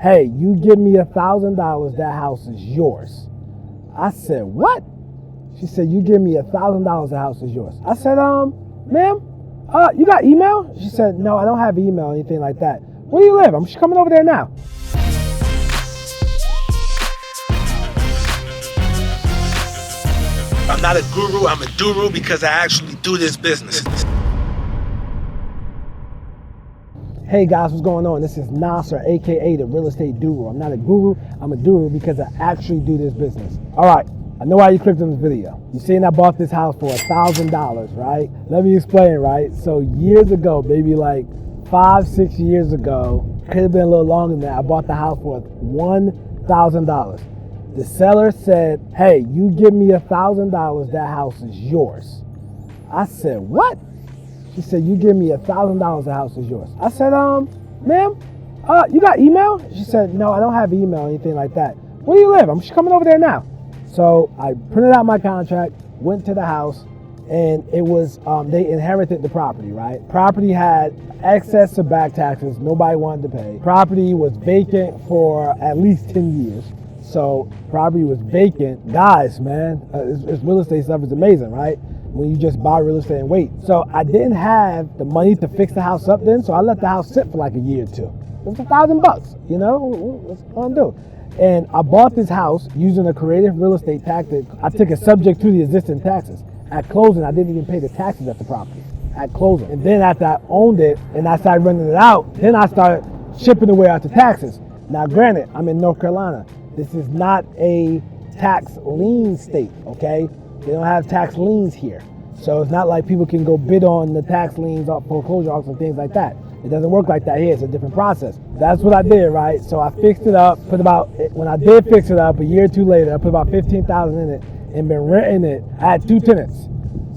hey, you give me $1,000, that house is yours. I said, what? She said, you give me $1,000, the house is yours. I said, ma'am, you got email? She said, no, I don't have email or anything like that. Where do you live? I'm just coming over there now. I'm not a guru, I'm a Doru because I actually do this business. Hey guys, what's going on? This is Nasser, aka the Real Estate Doru. I'm not a guru, I'm a Doru because I actually do this business. All right, I know why you clicked on this video. You seen I bought this house for $1,000, right? Let me explain, right? So years ago, maybe like 5-6 years ago, could have been a little longer than that, I bought the house for $1,000. The seller said, hey, you give me $1,000, that house is yours. I said, what? She said, you give me $1,000, the house is yours. I said, ma'am, you got email? She said, no, I don't have email or anything like that. Where do you live? I'm just coming over there now. So I printed out my contract, went to the house, and it was, they inherited the property, right? Property had excess of back taxes, nobody wanted to pay. Property was vacant for at least 10 years. So property was vacant. Guys, man, it's real estate stuff is amazing, right? When you just buy real estate and wait. So I didn't have the money to fix the house up then, so I let the house sit for like a year or two. It was $1,000, you know, what's going to do? And I bought this house using a creative real estate tactic. I took it subject to the existing taxes. At closing, I didn't even pay the taxes at the property, at closing. And then after I owned it and I started renting it out, then I started shipping away out the taxes. Now granted, I'm in North Carolina. This is not a tax lien state, okay? They don't have tax liens here. So it's not like people can go bid on the tax liens or foreclosure auctions and things like that. It doesn't work like that here. It's a different process. That's what I did, right? So I fixed it up, when I did fix it up, a year or two later, I put about $15,000 in it and been renting it. I had 2 tenants.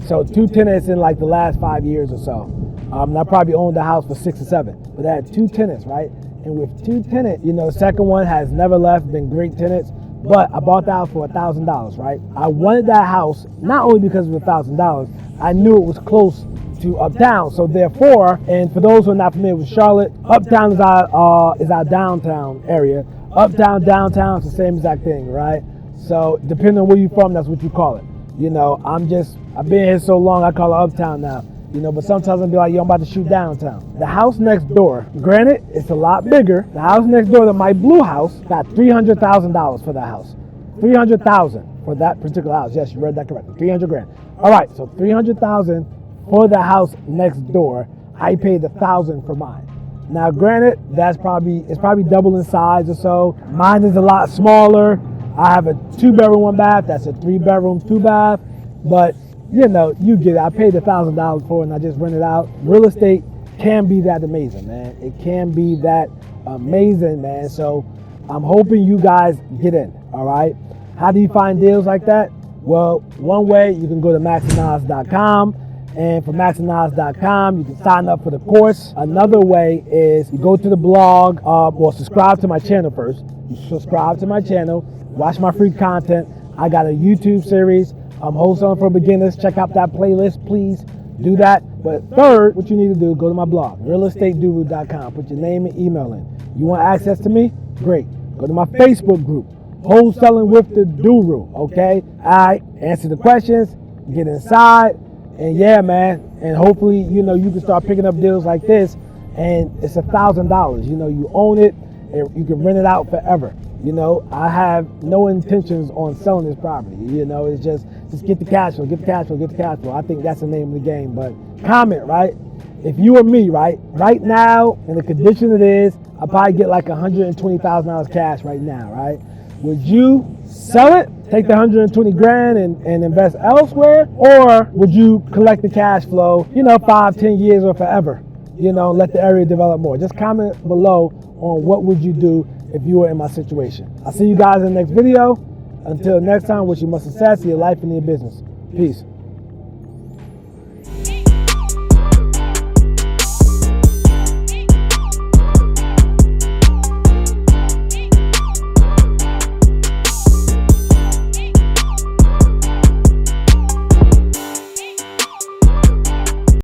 So 2 tenants in like the last 5 years or so. And I probably owned the house for 6 or 7, but I had 2 tenants, right? And with 2 tenants, you know, the second one has never left, been great tenants, but I bought the house for $1,000, right? I wanted that house, not only because of the $1,000, I knew it was close to Uptown. So therefore, and for those who are not familiar with Charlotte, Uptown is our downtown area. Uptown, downtown, it's the same exact thing, right? So depending on where you're from, that's what you call it. You know, I've been here so long, I call it Uptown now. You know, but sometimes I'll be like, yo, I'm about to shoot downtown. The house next door, granted, it's a lot bigger. The house next door to my blue house got $300,000 for that house. $300,000 for that particular house. Yes, you read that correctly. 300 grand. All right, so $300,000 for the house next door. I paid $1,000 for mine. Now, granted, it's probably double in size or so. Mine is a lot smaller. I have a 2-bedroom, 1 bath. That's a 3-bedroom, 2-bath. But you know, you get it. I paid $1,000 for it and I just rent it out. Real estate can be that amazing, man. It can be that amazing, man. So I'm hoping you guys get in, all right? How do you find deals like that? Well, one way, you can go to maxandnas.com. And from maxandnas.com, you can sign up for the course. Another way is you go to the blog, or subscribe to my channel first. You subscribe to my channel, watch my free content. I got a YouTube series. Wholesaling for beginners. Check out that playlist, please do that. But third, what you need to do, go to my blog, realestatedoru.com. Put your name and email in. You want access to me? Great. Go to my Facebook group, Wholesaling with the Doru, okay? I answer the questions, get inside, and yeah, man. And hopefully, you know, you can start picking up deals like this, and it's $1,000. You know, you own it, and you can rent it out forever. You know, I have no intentions on selling this property. You know, it's just get the cash flow, get the cash flow, get the cash flow. I think that's the name of the game. But comment, right? If you or me, right now, in the condition it is, I'll probably get like $120,000 cash right now, right? Would you sell it, take the 120 grand and invest elsewhere? Or would you collect the cash flow, you know, 5-10 years or forever? You know, let the area develop more. Just comment below on what would you do if you were in my situation. I'll see you guys in the next video. Until next time, wish you much success in your life and in your business. Peace.